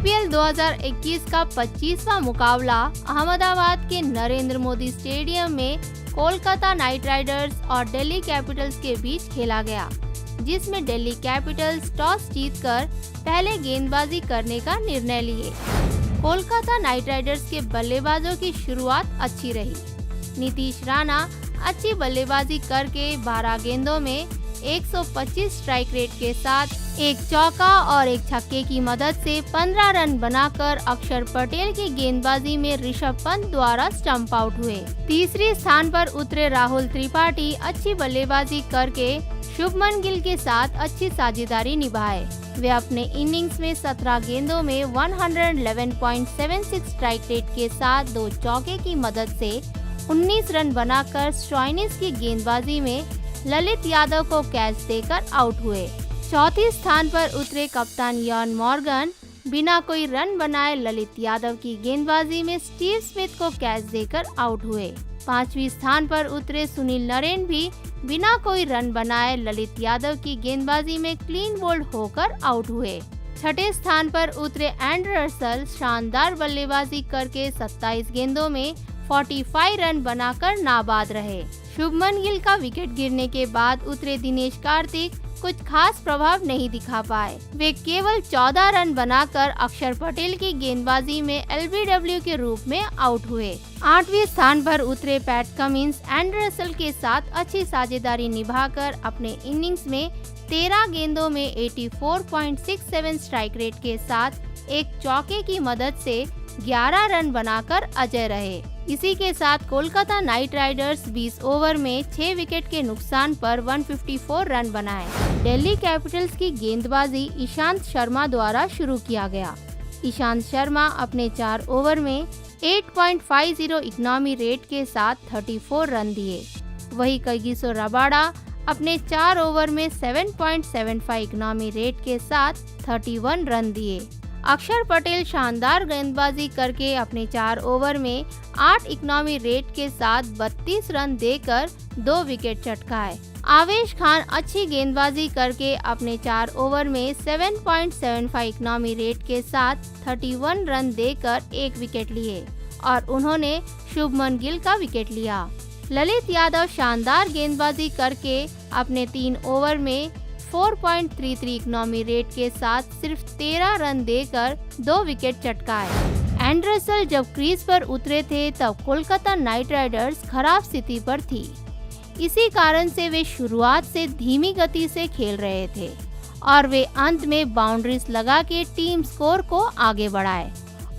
IPL 2021 का 25वां मुकाबला अहमदाबाद के नरेंद्र मोदी स्टेडियम में कोलकाता नाइट राइडर्स और दिल्ली कैपिटल्स के बीच खेला गया, जिसमें दिल्ली कैपिटल्स टॉस जीतकर पहले गेंदबाजी करने का निर्णय लिए। कोलकाता नाइट राइडर्स के बल्लेबाजों की शुरुआत अच्छी रही। नीतीश राणा अच्छी बल्लेबाजी करके 12 गेंदों में 125 स्ट्राइक रेट के साथ एक चौका और एक छक्के की मदद से 15 रन बनाकर अक्षर पटेल की गेंदबाजी में ऋषभ पंत द्वारा स्टंप आउट हुए। तीसरे स्थान पर उतरे राहुल त्रिपाठी अच्छी बल्लेबाजी करके शुभमन गिल के साथ अच्छी साझेदारी निभाए। वे अपने इनिंग्स में 17 गेंदों में 111.76 स्ट्राइक रेट के साथ 2 चौके की मदद से 19 रन बनाकर स्टॉइनिस की गेंदबाजी में ललित यादव को कैच देकर आउट हुए। चौथे स्थान पर उतरे कप्तान इयान मॉर्गन बिना कोई रन बनाए ललित यादव की गेंदबाजी में स्टीव स्मिथ को कैच देकर आउट हुए। 5वें स्थान पर उतरे सुनील नरेन भी बिना कोई रन बनाए ललित यादव की गेंदबाजी में क्लीन बोल्ड होकर आउट हुए। 6ठे स्थान पर उतरे एंड्रे रसेल शानदार बल्लेबाजी करके 27 गेंदों में 45 रन बनाकर नाबाद रहे। शुभमन गिल का विकेट गिरने के बाद उतरे दिनेश कार्तिक कुछ खास प्रभाव नहीं दिखा पाए। वे केवल 14 रन बनाकर अक्षर पटेल की गेंदबाजी में एलबीडब्ल्यू के रूप में आउट हुए। 8वें स्थान पर उतरे पैट कमिंस एंड्रे रसेल के साथ अच्छी साझेदारी निभाकर अपने इनिंग्स में 13 गेंदों में 84.67 स्ट्राइक रेट के साथ एक चौके की मदद से 11 रन बनाकर अजय रहे। इसी के साथ कोलकाता नाइट राइडर्स 20 ओवर में 6 विकेट के नुकसान पर 154 रन बनाए। दिल्ली कैपिटल्स की गेंदबाजी ईशांत शर्मा द्वारा शुरू किया गया। ईशांत शर्मा अपने 4 ओवर में 8.50 इकोनॉमी रेट के साथ 34 रन दिए। वही कगिसो रबाडा अपने 4 ओवर में 7.75 इकोनॉमी रेट के साथ 31 रन दिए। अक्षर पटेल शानदार गेंदबाजी करके अपने 4 ओवर में 8 इकोनॉमी रेट के साथ 32 रन देकर 2 विकेट चटकाए। आवेश खान अच्छी गेंदबाजी करके अपने 4 ओवर में 7.75 इकोनॉमी रेट के साथ 31 रन देकर 1 विकेट लिए और उन्होंने शुभमन गिल का विकेट लिया। ललित यादव शानदार गेंदबाजी करके अपने 3 ओवर में 4.33 इकोनॉमी रेट के साथ सिर्फ 13 रन देकर 2 विकेट चटकाए। एंड्रे रसेल जब क्रीज पर उतरे थे तब कोलकाता नाइट राइडर्स खराब स्थिति पर थी। इसी कारण से वे शुरुआत से धीमी गति से खेल रहे थे और वे अंत में बाउंड्रीज लगा के टीम स्कोर को आगे बढ़ाए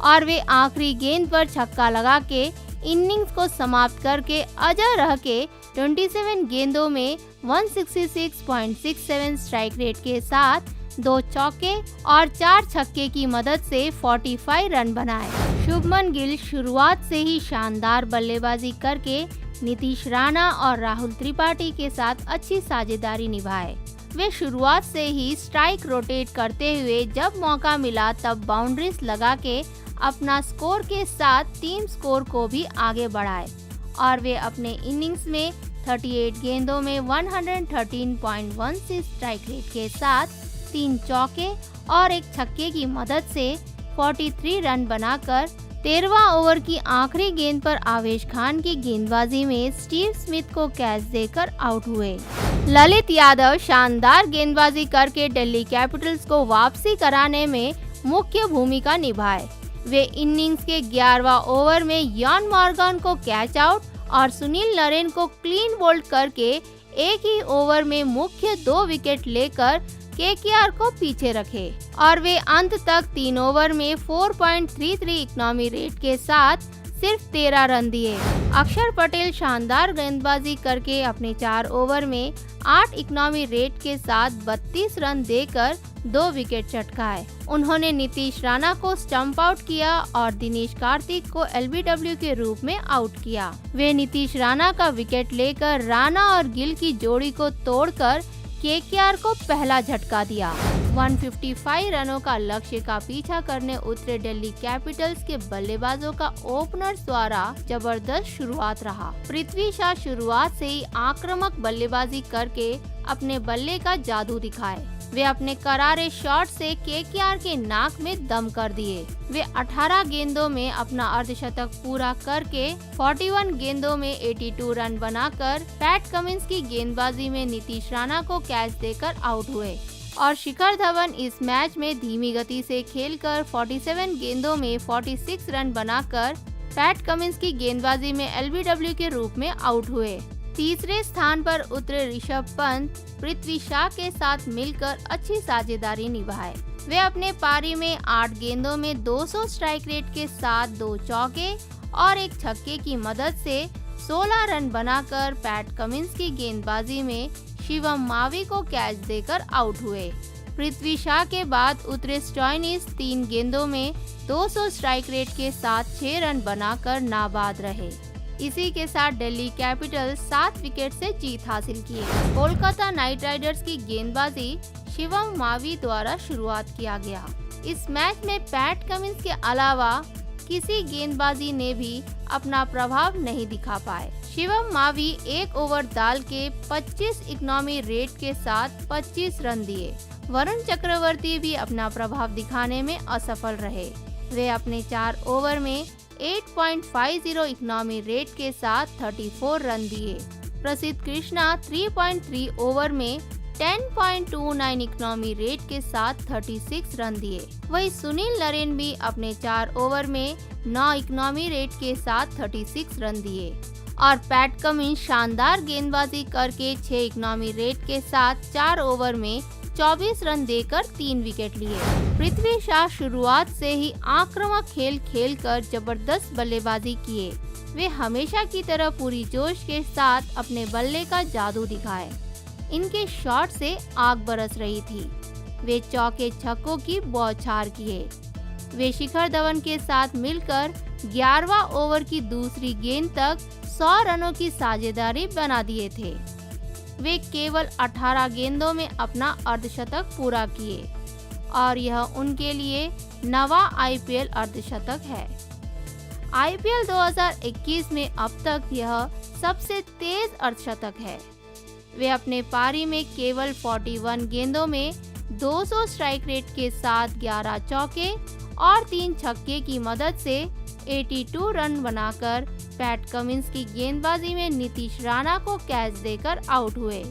और वे आखिरी गेंद पर छक्का लगा के इनिंग्स को समाप्त करके अजय रह के 27 गेंदों में 166.67 स्ट्राइक रेट के साथ 2 चौके और 4 छक्के की मदद से 45 रन बनाए। शुभमन गिल शुरुआत से ही शानदार बल्लेबाजी करके नीतीश राणा और राहुल त्रिपाठी के साथ अच्छी साझेदारी निभाए। वे शुरुआत से ही स्ट्राइक रोटेट करते हुए जब मौका मिला तब बाउंड्रीज लगा के अपना स्कोर के साथ टीम स्कोर को भी आगे बढ़ाए और वे अपने इनिंग्स में 38 गेंदों में 113.16 स्ट्राइक रेट के साथ 3 चौके और एक छक्के की मदद से 43 रन बनाकर 13वां ओवर की आखिरी गेंद पर आवेश खान की गेंदबाजी में स्टीव स्मिथ को कैच देकर आउट हुए। ललित यादव शानदार गेंदबाजी करके दिल्ली कैपिटल्स को वापसी कराने में मुख्य भूमिका निभाए। वे इनिंग्स के 11वां ओवर में इयान मॉर्गन को कैच आउट और सुनील नरेन को क्लीन बोल्ड करके एक ही ओवर में मुख्य 2 विकेट लेकर केकेआर को पीछे रखे और वे अंत तक 3 ओवर में 4.33 इकोनॉमी रेट के साथ सिर्फ 13 रन दिए। अक्षर पटेल शानदार गेंदबाजी करके अपने 4 ओवर में 8 इकोनॉमी रेट के साथ 32 रन देकर 2 विकेट चटकाए। उन्होंने नीतीश राणा को स्टंप आउट किया और दिनेश कार्तिक को एलबीडब्ल्यू के रूप में आउट किया। वे नीतीश राणा का विकेट लेकर राणा और गिल की जोड़ी को तोड़कर केकेआर को पहला झटका दिया। 155 रनों का लक्ष्य का पीछा करने उतरे दिल्ली कैपिटल्स के बल्लेबाजों का ओपनर्स द्वारा जबरदस्त शुरुआत रहा। पृथ्वी शॉ शुरुआत से ही आक्रामक बल्लेबाजी करके अपने बल्ले का जादू दिखाए। वे अपने करारे शॉट से केकेआर के नाक में दम कर दिए। वे 18 गेंदों में अपना अर्धशतक पूरा करके 41 गेंदों में 82 रन बनाकर पैट कमिंस की गेंदबाजी में नीतीश राणा को कैच देकर आउट हुए और शिखर धवन इस मैच में धीमी गति से खेलकर 47 गेंदों में 46 रन बनाकर पैट कमिंस की गेंदबाजी में एलबीडब्ल्यू के रूप में आउट हुए। तीसरे स्थान पर उतरे ऋषभ पंत पृथ्वी शॉ के साथ मिलकर अच्छी साझेदारी निभाए। वे अपने पारी में 8 गेंदों में 200 स्ट्राइक रेट के साथ 2 चौके और 1 छक्के की मदद से 16 रन बनाकर पैट कमिंस की गेंदबाजी में शिवम मावी को कैच देकर आउट हुए। पृथ्वी शॉ के बाद उतरे स्टोइनिस 3 गेंदों में 200 स्ट्राइक रेट के साथ 6 रन बनाकर नाबाद रहे। इसी के साथ दिल्ली कैपिटल्स 7 विकेट से जीत हासिल किए। कोलकाता नाइट राइडर्स की गेंदबाजी शिवम मावी द्वारा शुरुआत किया गया। इस मैच में पैट कमिंस के अलावा किसी गेंदबाजी ने भी अपना प्रभाव नहीं दिखा पाए। शिवम मावी 1 ओवर डाल के 25 इकोनॉमी रेट के साथ 25 रन दिए। वरुण चक्रवर्ती भी अपना प्रभाव दिखाने में असफल रहे। वे अपने 4 ओवर में 8.50 इकोनॉमी रेट के साथ 34 रन दिए। प्रसिद्ध कृष्णा 3.3 ओवर में 10.29 इकोनॉमी रेट के साथ 36 रन दिए। वहीं सुनील नरेन भी अपने 4 ओवर में 9 इकोनॉमी रेट के साथ 36 रन दिए और पैट कमिंस शानदार गेंदबाजी करके 6 इकोनॉमी रेट के साथ 4 ओवर में 24 रन देकर 3 विकेट लिए। पृथ्वी शॉ शुरुआत से ही आक्रामक खेल खेलकर जबरदस्त बल्लेबाजी किए। वे हमेशा की तरह पूरी जोश के साथ अपने बल्ले का जादू दिखाए। इनके शॉट से आग बरस रही थी। वे चौके छक्कों की बौछार किए। वे शिखर धवन के साथ मिलकर 11वां ओवर की दूसरी गेंद तक 100 रनों की साझेदारी बना दिए थे। वे केवल 18 गेंदों में अपना अर्धशतक पूरा किए और यह उनके लिए 9वां आईपीएल अर्धशतक है। आईपीएल 2021 में अब तक यह सबसे तेज अर्धशतक है। वे अपने पारी में केवल 41 गेंदों में 200 स्ट्राइक रेट के साथ 11 चौके और 3 छक्के की मदद से 82 रन बनाकर पैट कमिंस की गेंदबाजी में नीतीश राणा को कैच देकर आउट हुए।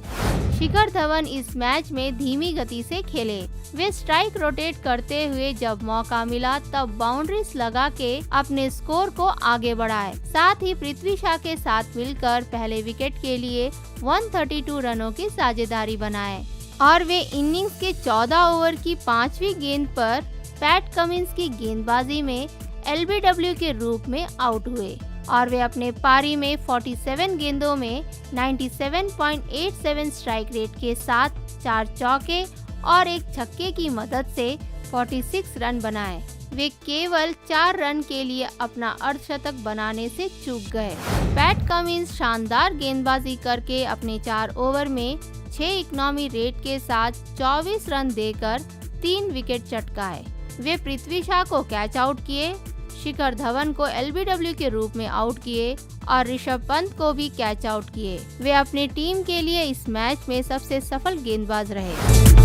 शिखर धवन इस मैच में धीमी गति से खेले। वे स्ट्राइक रोटेट करते हुए जब मौका मिला तब बाउंड्रीज लगा के अपने स्कोर को आगे बढ़ाए। साथ ही पृथ्वी शॉ के साथ मिलकर पहले विकेट के लिए 132 रनों की साझेदारी बनाए और वे इनिंग्स के 14 ओवर की 5वीं गेंद पर पैट कमिंस की गेंदबाजी में एलबीडब्ल्यू के रूप में आउट हुए और वे अपने पारी में 47 गेंदों में 97.87 स्ट्राइक रेट के साथ 4 चौके और 1 छक्के की मदद से 46 रन बनाए। वे केवल 4 रन के लिए अपना अर्धशतक बनाने से चूक गए। पैट कमिंस शानदार गेंदबाजी करके अपने 4 ओवर में 6 इकोनॉमी रेट के साथ 24 रन देकर 3 विकेट चटकाए। वे पृथ्वी शॉ को कैच आउट किए, शिखर धवन को एलबीडब्ल्यू के रूप में आउट किए और ऋषभ पंत को भी कैच आउट किए। वे अपनी टीम के लिए इस मैच में सबसे सफल गेंदबाज रहे।